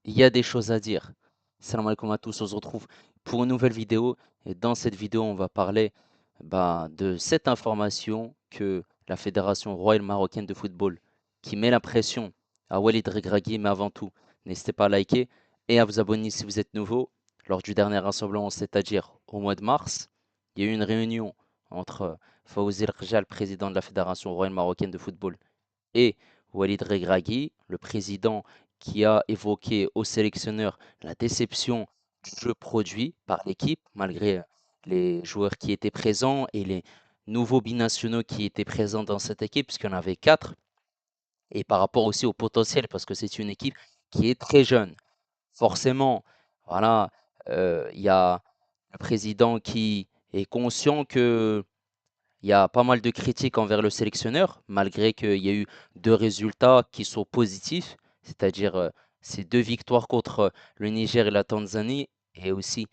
Il y a des choses à dire. Salam alaikum à tous, on se retrouve pour une nouvelle vidéo. Et dans cette vidéo, on va parler de cette information que la Fédération royale marocaine de football, qui met la pression à Walid Regragui, mais avant tout, n'hésitez pas à liker et à vous abonner si vous êtes nouveau. Lors du dernier rassemblement, c'est-à-dire au mois de mars, il y a eu une réunion entre Fawzi El Rjal, président de la Fédération royale marocaine de football, et Walid Regragui, le président qui a évoqué au sélectionneur la déception du jeu produit par l'équipe, malgré les joueurs qui étaient présents et les nouveaux binationaux qui étaient présents dans cette équipe, puisqu'il y en avait quatre, et par rapport aussi au potentiel, parce que c'est une équipe qui est très jeune. Forcément, voilà, il y a le président qui est conscient que il y a pas mal de critiques envers le sélectionneur, malgré qu'il y a eu deux résultats qui sont positifs, c'est-à-dire ces deux victoires contre le Niger et la Tanzanie, et aussi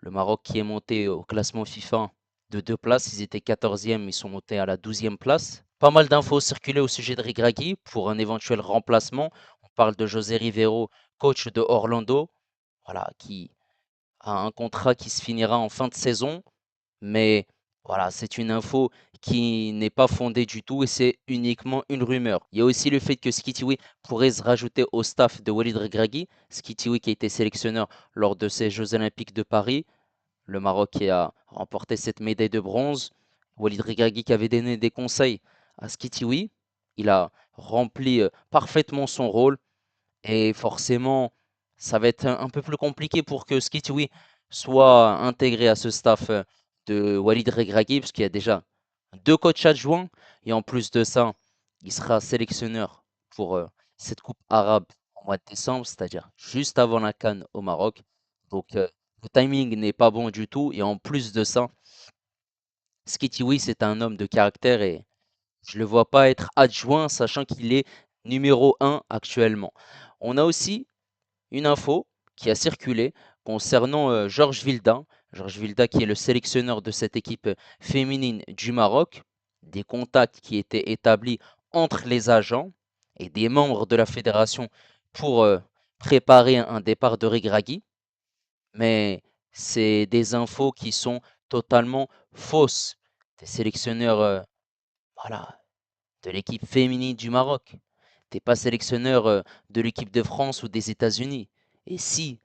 le Maroc qui est monté au classement FIFA de deux places. Ils étaient 14e, ils sont montés à la 12e place. Pas mal d'infos circulées au sujet de Regragui pour un éventuel remplacement. On parle de José Rivero, coach de Orlando, voilà, qui a un contrat qui se finira en fin de saison. Mais voilà, c'est une info qui n'est pas fondée du tout et c'est uniquement une rumeur. Il y a aussi le fait que Skitiwi pourrait se rajouter au staff de Walid Regragui. Skitiwi qui a été sélectionneur lors de ces Jeux Olympiques de Paris. Le Maroc qui a remporté cette médaille de bronze. Walid Regragui qui avait donné des conseils à Skitiwi. Il a rempli parfaitement son rôle et forcément, ça va être un peu plus compliqué pour que Skitiwi soit intégré à ce staff de Walid Regragui, parce qu'il y a déjà deux coachs adjoints. Et en plus de ça, il sera sélectionneur pour cette Coupe arabe au mois de décembre, c'est-à-dire juste avant la CAN au Maroc. Donc le timing n'est pas bon du tout. Et en plus de ça, Skitiwi, c'est un homme de caractère et je ne le vois pas être adjoint, sachant qu'il est numéro un actuellement. On a aussi une info qui a circulé concernant Georges Vilda. Georges Vilda qui est le sélectionneur de cette équipe féminine du Maroc. Des contacts qui étaient établis entre les agents et des membres de la fédération pour préparer un départ de Regragui. Mais c'est des infos qui sont totalement fausses. Des sélectionneurs voilà, de l'équipe féminine du Maroc. T'es pas sélectionneur de l'équipe de France ou des États-Unis. Et si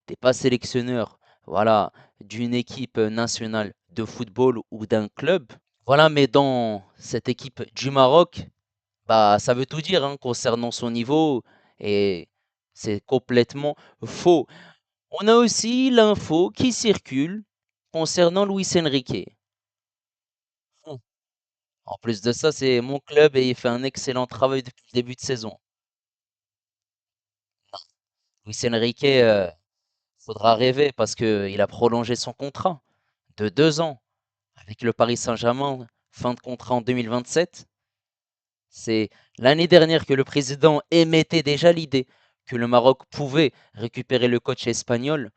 t'es pas sélectionneur, voilà, d'une équipe nationale de football ou d'un club, voilà, mais dans cette équipe du Maroc, bah ça veut tout dire hein, concernant son niveau et c'est complètement faux. On a aussi l'info qui circule concernant Luis Enrique. En plus de ça, c'est mon club et il fait un excellent travail depuis le début de saison. Luis Enrique, faudra rêver parce qu'il a prolongé son contrat de 2 ans avec le Paris Saint-Germain, fin de contrat en 2027. C'est l'année dernière que le président émettait déjà l'idée que le Maroc pouvait récupérer le coach espagnol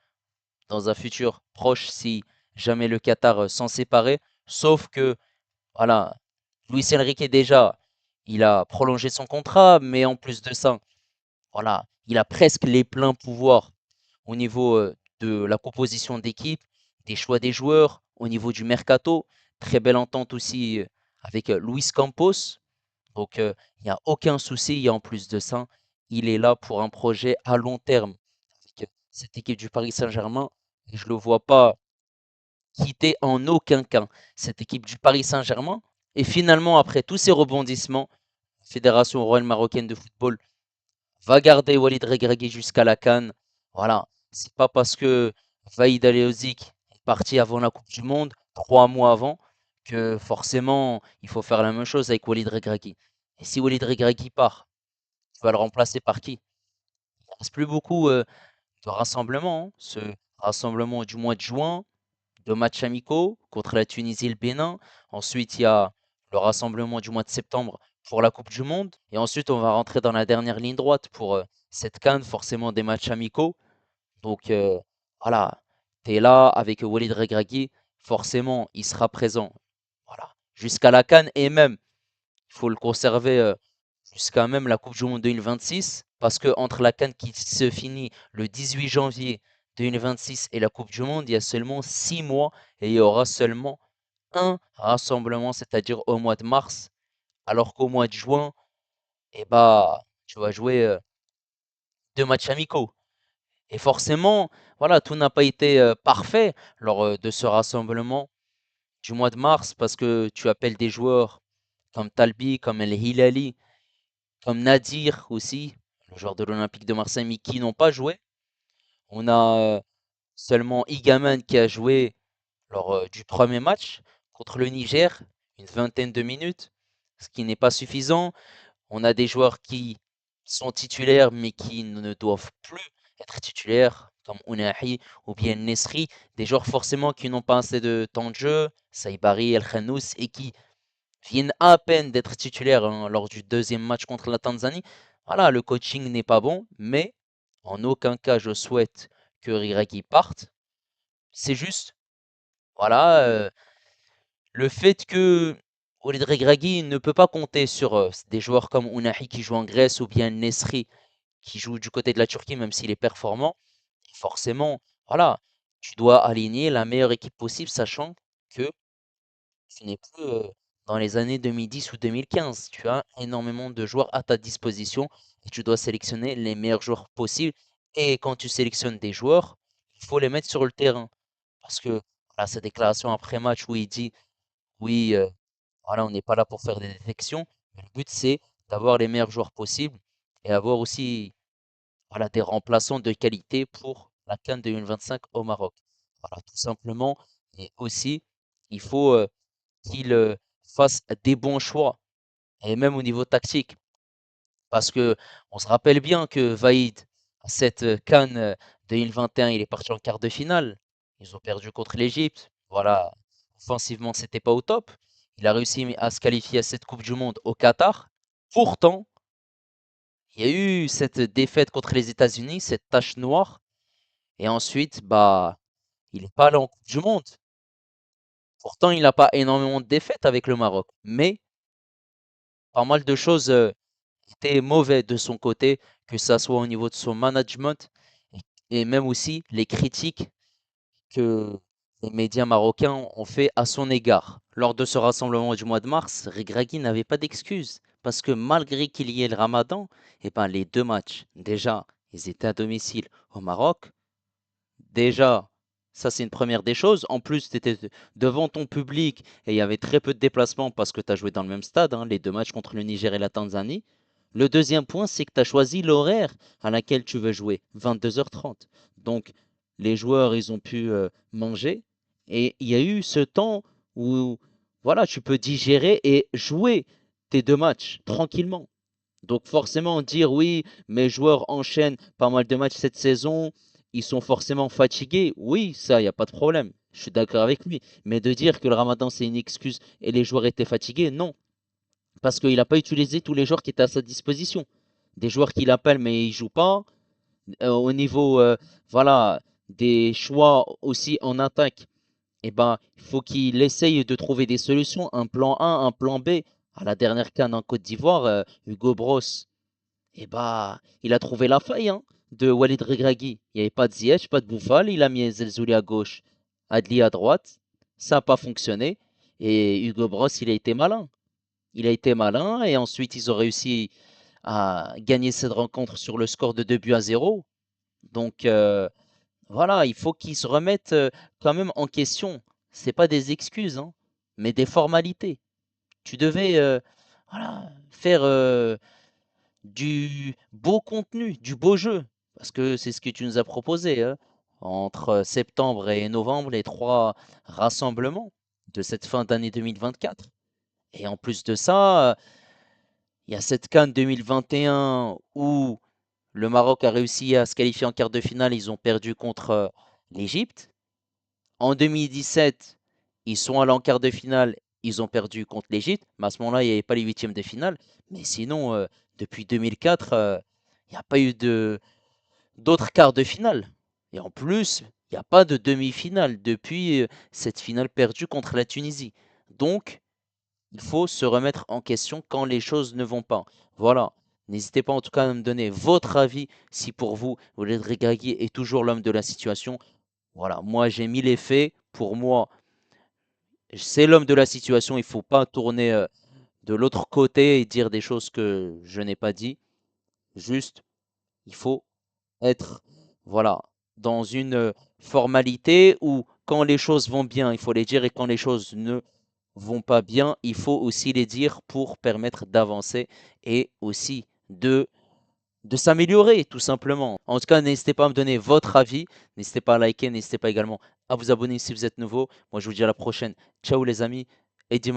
dans un futur proche si jamais le Qatar s'en séparait. Sauf que, voilà, Luis Enrique déjà, il a prolongé son contrat, mais en plus de ça, voilà, il a presque les pleins pouvoirs au niveau de la composition d'équipe, des choix des joueurs, au niveau du mercato. Très belle entente aussi avec Luis Campos. Donc, il n'y a aucun souci. Et en plus de ça, il est là pour un projet à long terme avec cette équipe du Paris Saint-Germain. Et je ne le vois pas quitter en aucun cas cette équipe du Paris Saint-Germain. Et finalement, après tous ces rebondissements, la Fédération royale marocaine de football va garder Walid Regragui jusqu'à la CAN. Voilà, c'est pas parce que Vaïd Alihodzic est parti avant la Coupe du Monde, 3 mois avant, que forcément il faut faire la même chose avec Walid Regragui. Et si Walid Regragui part, tu vas le remplacer par qui? Il ne reste plus beaucoup de rassemblements, hein. Ce rassemblement du mois de juin, de matchs amicaux contre la Tunisie et le Bénin. Ensuite, il y a le rassemblement du mois de septembre pour la Coupe du Monde. Et ensuite, on va rentrer dans la dernière ligne droite pour cette CAN, forcément des matchs amicaux. Donc voilà, tu es là avec Walid Regragui, forcément, il sera présent. Voilà, jusqu'à la CAN et même, il faut le conserver jusqu'à même la Coupe du Monde 2026, parce que entre la CAN qui se finit le 18 janvier 2026 et la Coupe du Monde, il y a seulement 6 mois et il y aura seulement un rassemblement, c'est-à-dire au mois de mars, alors qu'au mois de juin, tu vas jouer 2 matchs amicaux. Et forcément, voilà, tout n'a pas été parfait lors de ce rassemblement du mois de mars, parce que tu appelles des joueurs comme Talbi, comme El Hilali, comme Nadir aussi, le joueur de l'Olympique de Marseille, mais qui n'ont pas joué. On a seulement Igaman qui a joué lors du premier match contre le Niger, une vingtaine de minutes, ce qui n'est pas suffisant. On a des joueurs qui sont titulaires mais qui ne doivent plus être titulaires, comme Ounahi ou bien Nesri, des joueurs forcément qui n'ont pas assez de temps de jeu, Saïbari, El Khanous, et qui viennent à peine d'être titulaires lors du deuxième match contre la Tanzanie. Voilà, le coaching n'est pas bon, mais en aucun cas je souhaite que Riraki parte. C'est juste, voilà, le fait que Walid Regragui ne peut pas compter sur des joueurs comme Ounahi qui joue en Grèce ou bien Nesri qui joue du côté de la Turquie, même s'il est performant, forcément, voilà, tu dois aligner la meilleure équipe possible, sachant que tu n'es plus dans les années 2010 ou 2015. Tu as énormément de joueurs à ta disposition et tu dois sélectionner les meilleurs joueurs possibles. Et quand tu sélectionnes des joueurs, il faut les mettre sur le terrain. Parce que voilà, sa déclaration après match où il dit oui, voilà, on n'est pas là pour faire des défections. Mais le but, c'est d'avoir les meilleurs joueurs possibles et avoir aussi voilà, des remplaçants de qualité pour la CAN 2025 au Maroc. Voilà, tout simplement. Et aussi, il faut qu'il fasse des bons choix, et même au niveau tactique. Parce que on se rappelle bien que Vaïd, à cette CAN 2021, il est parti en quart de finale. Ils ont perdu contre l'Égypte. Voilà, offensivement, c'était pas au top. Il a réussi à se qualifier à cette Coupe du Monde au Qatar. Pourtant, il y a eu cette défaite contre les États-Unis, cette tache noire. Et ensuite, il n'est pas allé en Coupe du Monde. Pourtant, il n'a pas énormément de défaites avec le Maroc. Mais pas mal de choses étaient mauvaises de son côté, que ça soit au niveau de son management et même aussi les critiques que les médias marocains ont fait à son égard. Lors de ce rassemblement du mois de mars, Regragui n'avait pas d'excuses parce que malgré qu'il y ait le Ramadan, les 2 matchs, déjà, ils étaient à domicile au Maroc. Déjà, ça c'est une première des choses. En plus, tu étais devant ton public et il y avait très peu de déplacements parce que tu as joué dans le même stade, hein, les 2 matchs contre le Niger et la Tanzanie. Le deuxième point, c'est que tu as choisi l'horaire à laquelle tu veux jouer, 22h30. Donc, les joueurs, ils ont pu manger et il y a eu ce temps où voilà, tu peux digérer et jouer tes 2 matchs tranquillement. Donc forcément dire oui, mes joueurs enchaînent pas mal de matchs cette saison, ils sont forcément fatigués. Oui, ça, il n'y a pas de problème. Je suis d'accord avec lui. Mais de dire que le Ramadan, c'est une excuse et les joueurs étaient fatigués, non. Parce qu'il n'a pas utilisé tous les joueurs qui étaient à sa disposition. Des joueurs qu'il appelle, mais ils ne jouent pas. Au niveau voilà, des choix aussi en attaque, il faut qu'il essaye de trouver des solutions. Un plan A, un plan B. À la dernière CAN en Côte d'Ivoire, Hugo Bros, il a trouvé la faille hein, de Walid Regragui. Il n'y avait pas de Ziyech, pas de Bouffal. Il a mis Zelzouli à gauche, Adli à droite. Ça n'a pas fonctionné. Et Hugo Bros, il a été malin. Il a été malin et ensuite ils ont réussi à gagner cette rencontre sur le score de 2 buts à 0. Donc voilà, il faut qu'ils se remettent quand même en question. C'est pas des excuses, hein, mais des formalités. Tu devais voilà, faire du beau contenu, du beau jeu, parce que c'est ce que tu nous as proposé, hein. Entre septembre et novembre, les 3 rassemblements de cette fin d'année 2024. Et en plus de ça, il y a cette CAN 2021 où le Maroc a réussi à se qualifier en quart de finale. Ils ont perdu contre l'Égypte. En 2017, ils sont allés en quart de finale. Ils ont perdu contre l'Égypte. Mais à ce moment-là, il n'y avait pas les huitièmes de finale. Mais sinon, depuis 2004, il n'y a pas eu d'autres quarts de finale. Et en plus, il n'y a pas de demi-finale depuis cette finale perdue contre la Tunisie. Donc, Il faut se remettre en question quand les choses ne vont pas. Voilà. N'hésitez pas en tout cas à me donner votre avis si pour vous, Walid Regragui est toujours l'homme de la situation. Voilà, moi j'ai mis les faits. Pour moi, c'est l'homme de la situation. Il ne faut pas tourner de l'autre côté et dire des choses que je n'ai pas dit. Juste, il faut être, voilà, dans une formalité où quand les choses vont bien, il faut les dire et quand les choses ne vont pas bien, il faut aussi les dire pour permettre d'avancer et aussi de s'améliorer tout simplement. En tout cas, n'hésitez pas à me donner votre avis, n'hésitez pas à liker, n'hésitez pas également à vous abonner si vous êtes nouveau. Moi, je vous dis à la prochaine. Ciao les amis et dis